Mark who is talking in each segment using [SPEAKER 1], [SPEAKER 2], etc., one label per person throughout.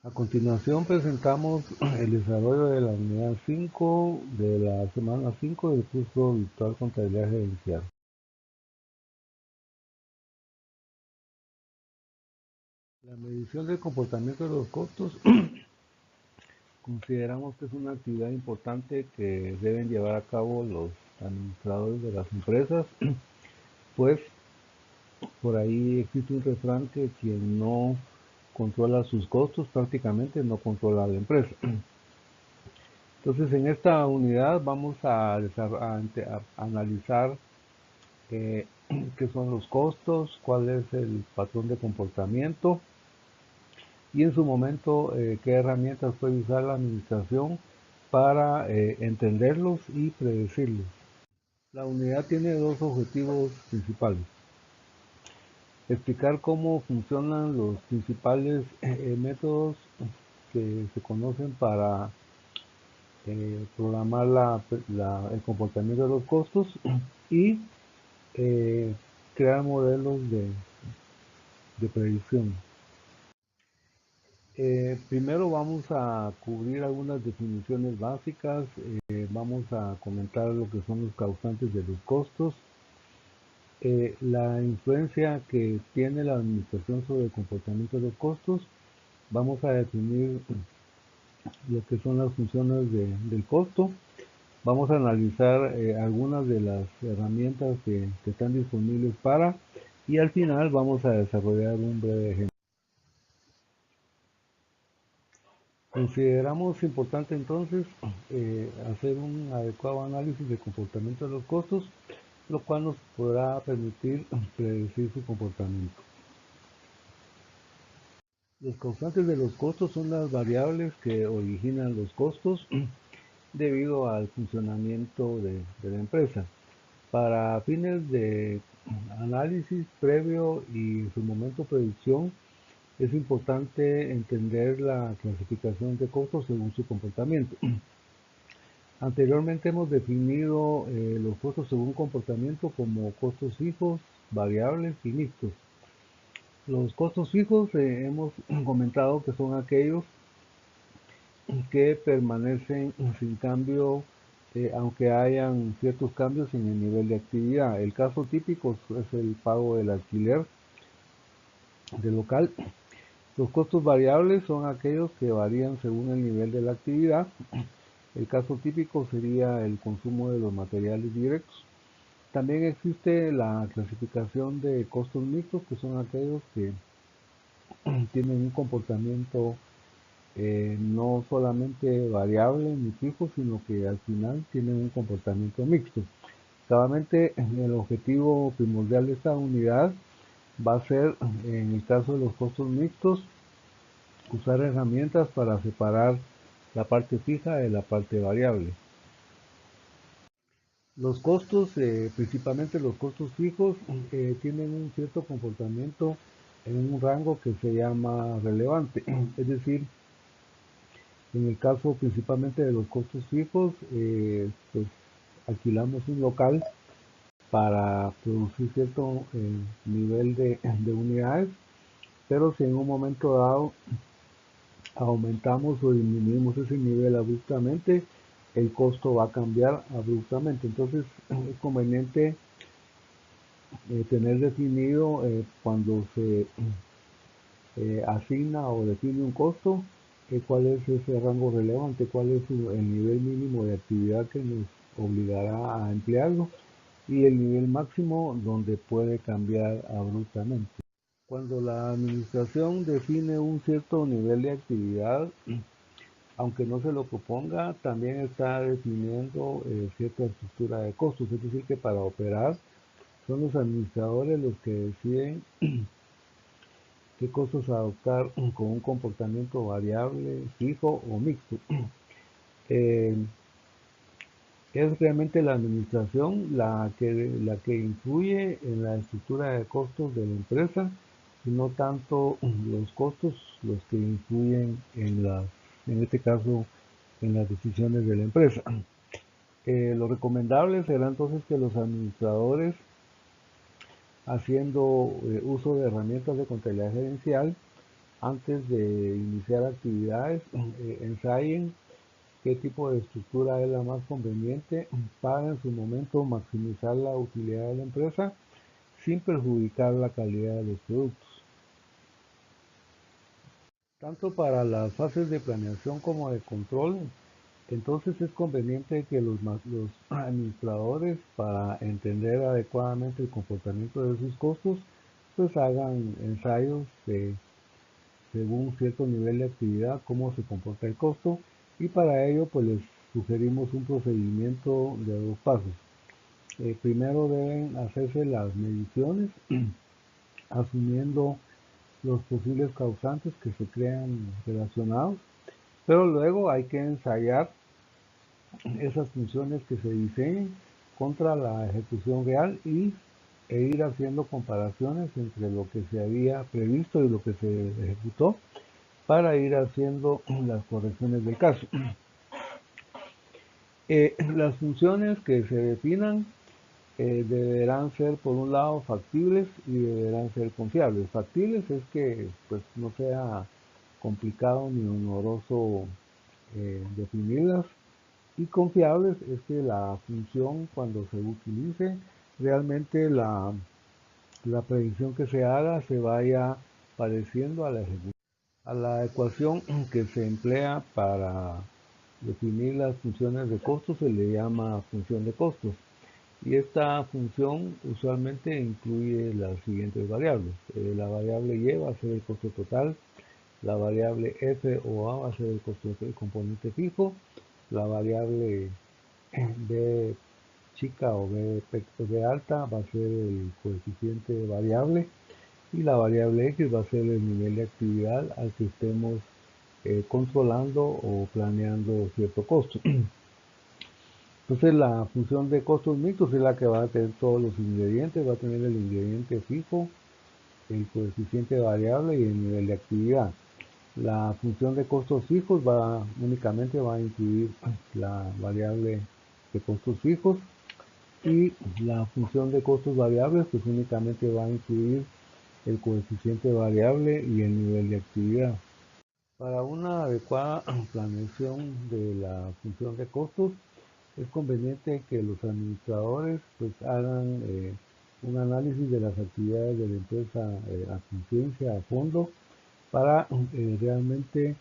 [SPEAKER 1] A continuación presentamos el desarrollo de la unidad 5 de la semana 5 del curso virtual Contabilidad Gerencial. La medición del comportamiento de los costos consideramos que es una actividad importante que deben llevar a cabo los administradores de las empresas, pues por ahí existe un refrán que quien no controla sus costos prácticamente no controla la empresa. Entonces en esta unidad vamos a analizar qué son los costos, cuál es el patrón de comportamiento y en su momento qué herramientas puede usar la administración para entenderlos y predecirlos. La unidad tiene dos objetivos principales. Explicar cómo funcionan los principales métodos que se conocen para programar el comportamiento de los costos y crear modelos de predicción. Primero vamos a cubrir algunas definiciones básicas, vamos a comentar lo que son los causantes de los costos, la influencia que tiene la administración sobre el comportamiento de los costos, vamos a definir lo que son las funciones del costo, vamos a analizar algunas de las herramientas que están disponibles para y al final vamos a desarrollar un breve ejemplo. Consideramos importante entonces hacer un adecuado análisis de comportamiento de los costos, lo cual nos podrá permitir predecir su comportamiento. Los causantes de los costos son las variables que originan los costos debido al funcionamiento de la empresa. Para fines de análisis previo y en su momento predicción, es importante entender la clasificación de costos según su comportamiento. Anteriormente hemos definido los costos según comportamiento como costos fijos, variables y mixtos. Los costos fijos hemos comentado que son aquellos que permanecen sin cambio aunque hayan ciertos cambios en el nivel de actividad. El caso típico es el pago del alquiler del local. Los costos variables son aquellos que varían según el nivel de la actividad. El caso típico sería el consumo de los materiales directos. También existe la clasificación de costos mixtos, que son aquellos que tienen un comportamiento no solamente variable ni fijo, sino que al final tienen un comportamiento mixto. Claramente el objetivo primordial de esta unidad va a ser, en el caso de los costos mixtos, usar herramientas para separar la parte fija de la parte variable. Los costos, principalmente los costos fijos, tienen un cierto comportamiento en un rango que se llama relevante. Es decir, en el caso principalmente de los costos fijos, pues alquilamos un local para producir cierto nivel de unidades, pero si en un momento dado aumentamos o disminuimos ese nivel abruptamente, el costo va a cambiar abruptamente. Entonces es conveniente tener definido cuando se asigna o define un costo, cuál es ese rango relevante, cuál es el nivel mínimo de actividad que nos obligará a emplearlo y el nivel máximo donde puede cambiar abruptamente. Cuando la administración define un cierto nivel de actividad, aunque no se lo proponga, también está definiendo cierta estructura de costos, es decir, que para operar son los administradores los que deciden qué costos adoptar con un comportamiento variable, fijo o mixto. Eh, es realmente la administración la que influye en la estructura de costos de la empresa y no tanto los costos los que influyen en este caso, en las decisiones de la empresa. Lo recomendable será entonces que los administradores, haciendo uso de herramientas de contabilidad gerencial, Antes de iniciar actividades, ensayen qué tipo de estructura es la más conveniente para en su momento maximizar la utilidad de la empresa sin perjudicar la calidad de los productos. Tanto para las fases de planeación como de control, entonces es conveniente que los administradores, para entender adecuadamente el comportamiento de sus costos, pues hagan ensayos de, según cierto nivel de actividad, cómo se comporta el costo, y para ello pues les sugerimos un procedimiento de 2 pasos. Primero deben hacerse las mediciones asumiendo los posibles causantes que se crean relacionados, pero luego hay que ensayar esas funciones que se diseñen contra la ejecución real e ir haciendo comparaciones entre lo que se había previsto y lo que se ejecutó para ir haciendo las correcciones del caso. Las funciones que se definan deberán ser, por un lado, factibles y deberán ser confiables. Factibles es que pues no sea complicado ni honoroso definirlas, y confiables es que la función, cuando se utilice, realmente la predicción que se haga se vaya pareciendo a la ejecución. A la ecuación que se emplea para definir las funciones de costos se le llama función de costos. Y esta función usualmente incluye las siguientes variables. La variable Y va a ser el costo total, la variable F o A va a ser el costo del componente fijo, la variable B chica o B alta va a ser el coeficiente variable, y la variable X va a ser el nivel de actividad al que estemos controlando o planeando cierto costo. Entonces la función de costos mixtos es la que va a tener todos los ingredientes, va a tener el ingrediente fijo, el coeficiente variable y el nivel de actividad. La función de costos fijos únicamente va a incluir la variable de costos fijos, y la función de costos variables pues únicamente va a incluir el coeficiente variable y el nivel de actividad. Para una adecuada planeación de la función de costos, es conveniente que los administradores pues hagan un análisis de las actividades de la empresa a conciencia, a fondo, para realmente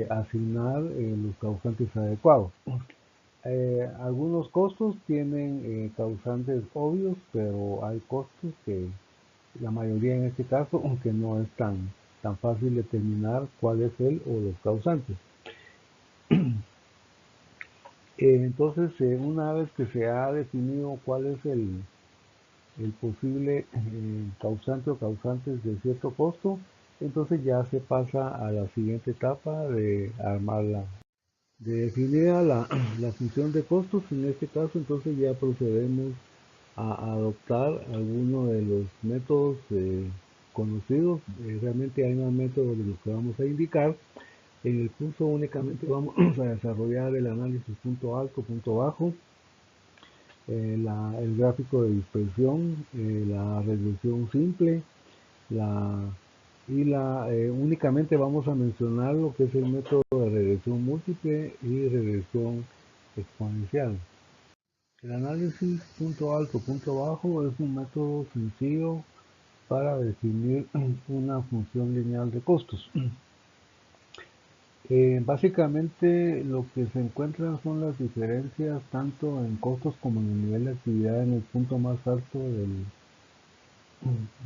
[SPEAKER 1] asignar los causantes adecuados. Algunos costos tienen causantes obvios, pero hay costos que la mayoría en este caso, aunque no es tan fácil determinar cuál es el o los causantes. Entonces, una vez que se ha definido cuál es el posible causante o causantes de cierto costo, entonces ya se pasa a la siguiente etapa de armarla. De definir la función de costos, en este caso, entonces ya procedemos a adoptar alguno de los métodos conocidos. Realmente hay más métodos de los que vamos a indicar. En el curso únicamente vamos a desarrollar el análisis punto alto, punto bajo, el gráfico de dispersión, la regresión simple, únicamente vamos a mencionar lo que es el método de regresión múltiple y regresión exponencial. El análisis punto alto, punto bajo es un método sencillo para definir una función lineal de costos. Básicamente lo que se encuentran son las diferencias tanto en costos como en el nivel de actividad en el punto más alto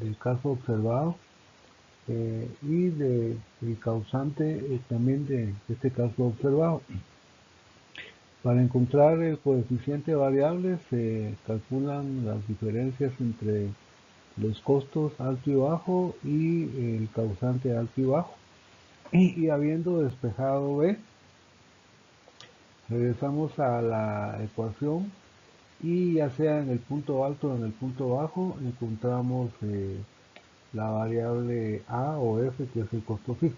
[SPEAKER 1] del caso observado, y del causante también de este caso observado. Para encontrar el coeficiente variable se calculan las diferencias entre los costos alto y bajo y el causante alto y bajo. Y habiendo despejado B, regresamos a la ecuación y ya sea en el punto alto o en el punto bajo encontramos la variable A o F, que es el costo fijo.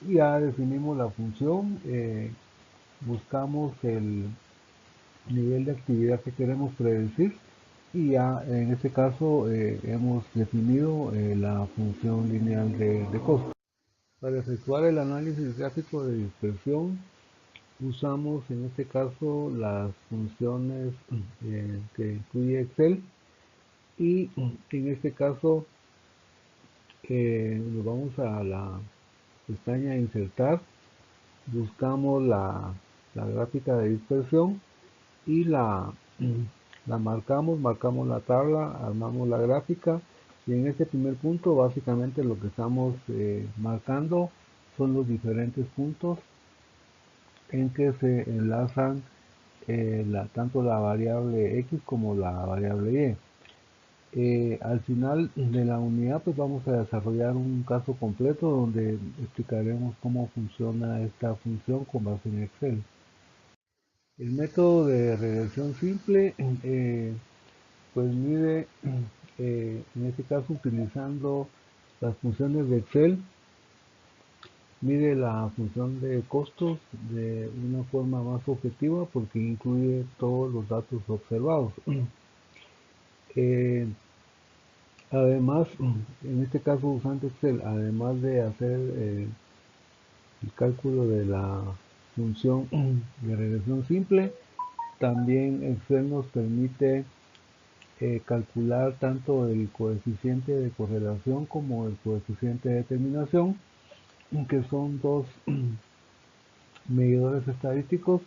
[SPEAKER 1] Y ya definimos la función, buscamos el nivel de actividad que queremos predecir, y ya en este caso hemos definido la función lineal de costo. Para efectuar el análisis gráfico de dispersión, usamos en este caso las funciones que incluye Excel y en este caso nos vamos a la pestaña Insertar, buscamos la gráfica de dispersión y la marcamos la tabla, armamos la gráfica y en este primer punto básicamente lo que estamos marcando son los diferentes puntos en que se enlazan tanto la variable X como la variable Y. Al final de la unidad pues vamos a desarrollar un caso completo donde explicaremos cómo funciona esta función con base en Excel. El método de regresión simple pues mide, en este caso utilizando las funciones de Excel, mide la función de costos de una forma más objetiva porque incluye todos los datos observados. Eh, Además, en este caso usando Excel, además de hacer el cálculo de la función de regresión simple, también Excel nos permite calcular tanto el coeficiente de correlación como el coeficiente de determinación, que son dos medidores estadísticos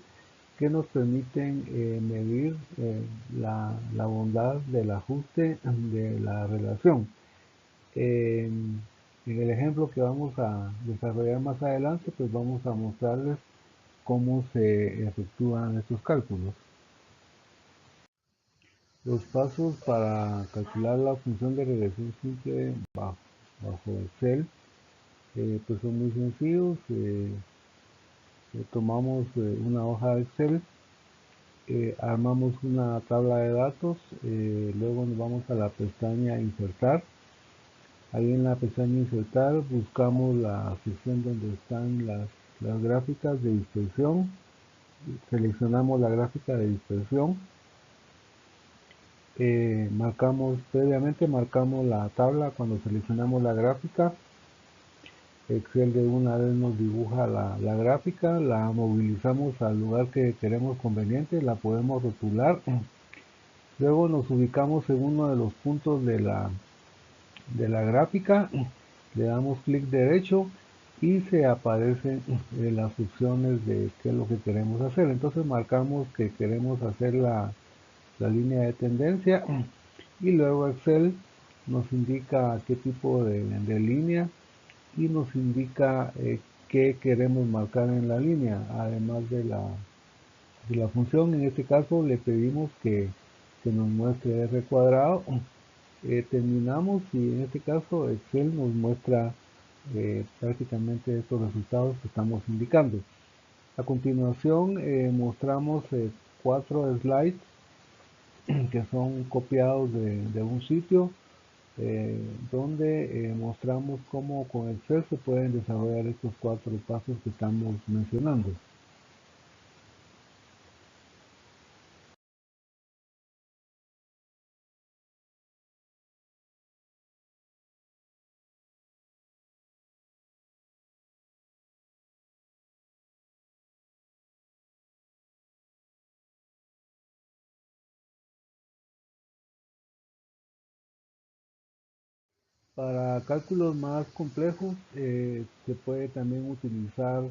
[SPEAKER 1] que nos permiten medir la bondad del ajuste de la relación. En el ejemplo que vamos a desarrollar más adelante, pues vamos a mostrarles cómo se efectúan estos cálculos. Los pasos para calcular la función de regresión simple bajo Excel pues son muy sencillos. Tomamos una hoja de Excel, armamos una tabla de datos, luego nos vamos a la pestaña Insertar. Ahí en la pestaña Insertar buscamos la sección donde están las gráficas de dispersión, seleccionamos la gráfica de dispersión, previamente marcamos la tabla cuando seleccionamos la gráfica. Excel de una vez nos dibuja la gráfica, la movilizamos al lugar que queremos conveniente, la podemos rotular. Luego nos ubicamos en uno de los puntos de la gráfica, le damos clic derecho y se aparecen las opciones de qué es lo que queremos hacer. Entonces marcamos que queremos hacer la línea de tendencia y luego Excel nos indica qué tipo de línea y nos indica qué queremos marcar en la línea, además de la función. En este caso le pedimos que nos muestre R cuadrado. Terminamos y en este caso Excel nos muestra prácticamente estos resultados que estamos indicando. A continuación mostramos 4 slides que son copiados de un sitio donde mostramos cómo con Excel se pueden desarrollar estos 4 pasos que estamos mencionando. Para cálculos más complejos se puede también utilizar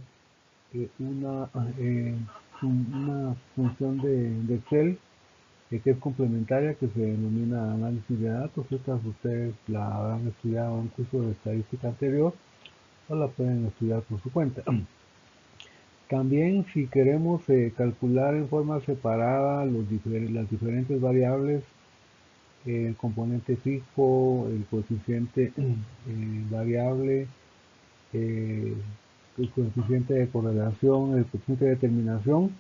[SPEAKER 1] una, eh, una función de Excel que es complementaria, que se denomina análisis de datos. Estas ustedes la habrán estudiado en un curso de estadística anterior o la pueden estudiar por su cuenta. También si queremos calcular en forma separada las diferentes variables, el componente fijo, el coeficiente variable, eh, el coeficiente de correlación, el coeficiente de determinación,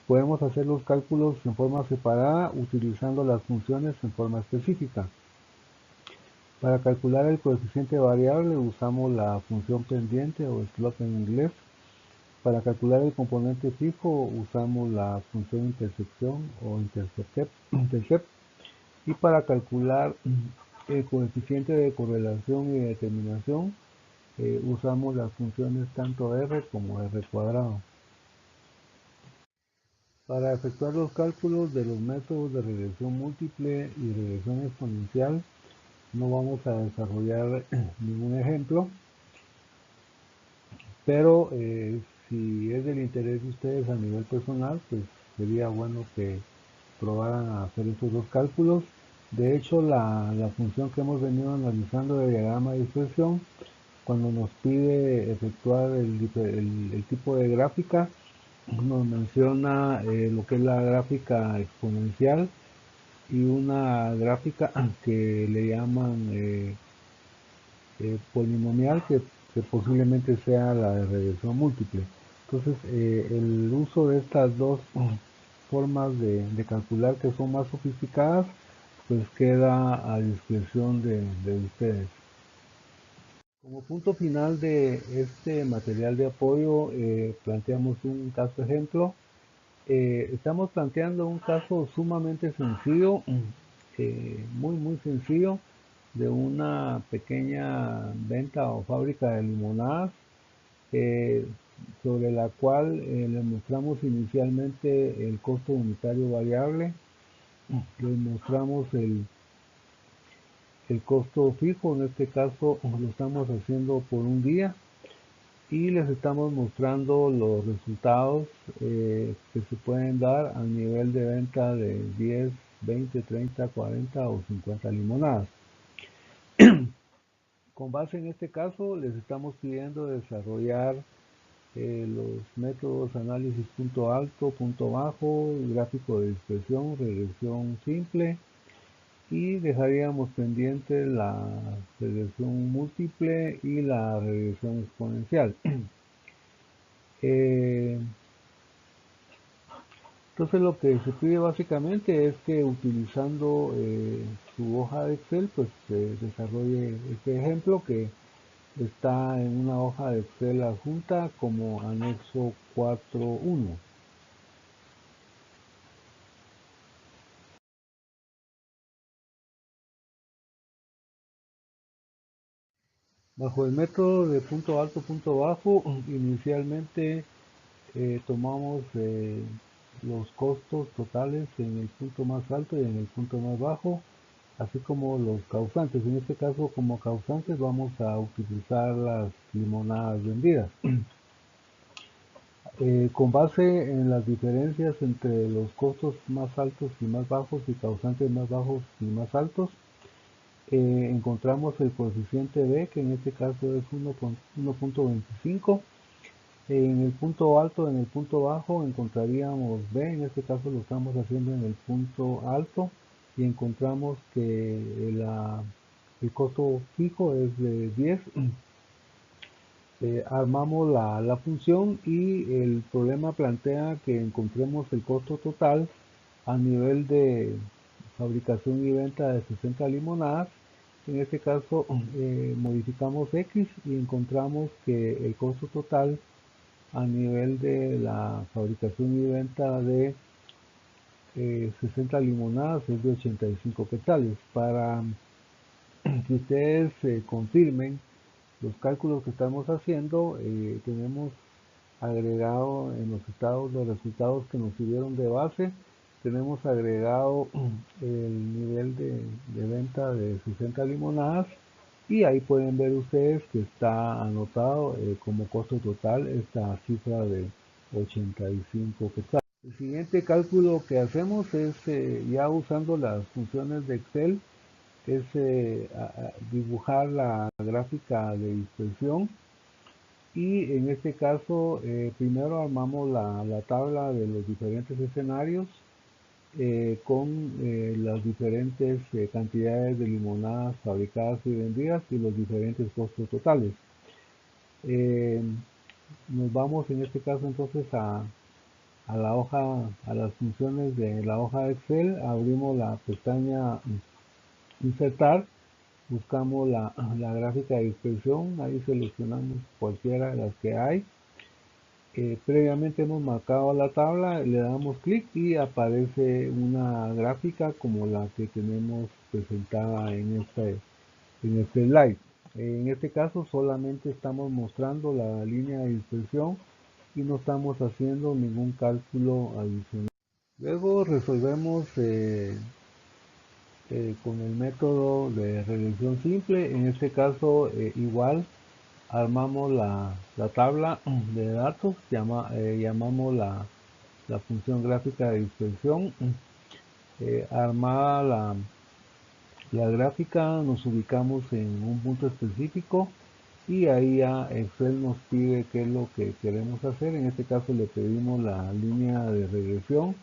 [SPEAKER 1] podemos hacer los cálculos en forma separada utilizando las funciones en forma específica. Para calcular el coeficiente variable usamos la función pendiente o slope en inglés. Para calcular el componente fijo usamos la función intersección o intercept. Y para calcular el coeficiente de correlación y de determinación usamos las funciones tanto R como R cuadrado. Para efectuar los cálculos de los métodos de regresión múltiple y regresión exponencial, no vamos a desarrollar ningún ejemplo, pero si es del interés de ustedes a nivel personal, pues sería bueno que probaran a hacer estos dos cálculos. De hecho, la función que hemos venido analizando de diagrama de dispersión, cuando nos pide efectuar el tipo de gráfica, nos menciona lo que es la gráfica exponencial y una gráfica que le llaman polinomial, que posiblemente sea la de regresión múltiple. Entonces, el uso de estas dos formas de calcular, que son más sofisticadas, pues queda a discreción de ustedes. Como punto final de este material de apoyo, planteamos un caso ejemplo. Estamos planteando un caso sumamente sencillo, muy sencillo, de una pequeña venta o fábrica de limonadas, eh, sobre la cual le mostramos inicialmente el costo unitario variable, le mostramos el costo fijo, en este caso lo estamos haciendo por un día, y les estamos mostrando los resultados que se pueden dar a nivel de venta de 10, 20, 30, 40 o 50 limonadas. Con base en este caso, les estamos pidiendo desarrollar los métodos análisis punto alto, punto bajo, gráfico de dispersión, regresión simple, y dejaríamos pendiente la regresión múltiple y la regresión exponencial. Entonces lo que se pide básicamente es que utilizando su hoja de Excel, pues desarrolle este ejemplo que está en una hoja de Excel adjunta como anexo 4.1. Bajo el método de punto alto, punto bajo, inicialmente tomamos los costos totales en el punto más alto y en el punto más bajo, así como los causantes. En este caso, como causantes vamos a utilizar las limonadas vendidas. Con base en las diferencias entre los costos más altos y más bajos y causantes más bajos y más altos, encontramos el coeficiente B, que en este caso es 1.25. En el punto alto, en el punto bajo encontraríamos B, en este caso lo estamos haciendo en el punto alto, y encontramos que el costo fijo es de 10. Armamos la función y el problema plantea que encontremos el costo total a nivel de fabricación y venta de 60 limonadas. En este caso modificamos X y encontramos que el costo total a nivel de la fabricación y venta de 60 limonadas es de 85 quetzales. Para que ustedes confirmen los cálculos que estamos haciendo, tenemos agregado en los estados de resultados que nos sirvieron de base, tenemos agregado el nivel de venta de 60 limonadas, y ahí pueden ver ustedes que está anotado como costo total esta cifra de 85 quetzales. El siguiente cálculo que hacemos es, ya usando las funciones de Excel, es dibujar la gráfica de dispersión, y en este caso primero armamos la tabla de los diferentes escenarios con las diferentes cantidades de limonadas fabricadas y vendidas y los diferentes costos totales. Nos vamos en este caso entonces a la hoja, a las funciones de la hoja de Excel, abrimos la pestaña insertar, buscamos la gráfica de dispersión, ahí seleccionamos cualquiera de las que hay. Previamente hemos marcado la tabla, le damos clic y aparece una gráfica como la que tenemos presentada en este slide. En este caso solamente estamos mostrando la línea de dispersión y no estamos haciendo ningún cálculo adicional. Luego resolvemos con el método de regresión simple. En este caso igual armamos la tabla de datos, llamamos la función gráfica de dispersión. Armada la gráfica, nos ubicamos en un punto específico y ahí ya Excel nos pide qué es lo que queremos hacer. En este caso le pedimos la línea de regresión,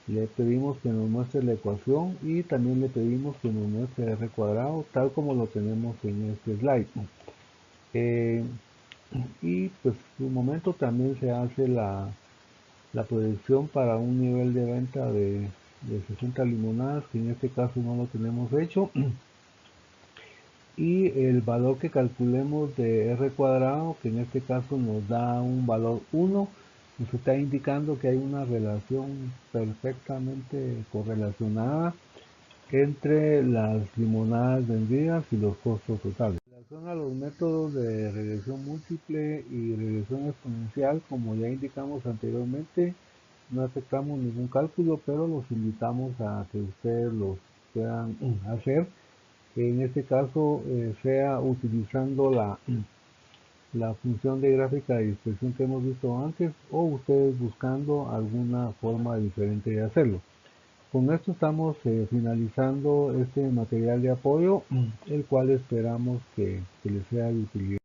[SPEAKER 1] le pedimos que nos muestre la ecuación y también le pedimos que nos muestre R cuadrado tal como lo tenemos en este slide. Y pues en un momento también se hace la proyección para un nivel de venta de 60 limonadas, que en este caso no lo tenemos hecho. Y el valor que calculemos de R cuadrado, que en este caso nos da un valor 1, nos está indicando que hay una relación perfectamente correlacionada entre las limonadas vendidas y los costos totales. En relación a los métodos de regresión múltiple y regresión exponencial, como ya indicamos anteriormente, no aceptamos ningún cálculo, pero los invitamos a que ustedes los puedan hacer. En este caso sea utilizando la función de gráfica de dispersión que hemos visto antes o ustedes buscando alguna forma diferente de hacerlo. Con esto estamos finalizando este material de apoyo, el cual esperamos que les sea de utilidad.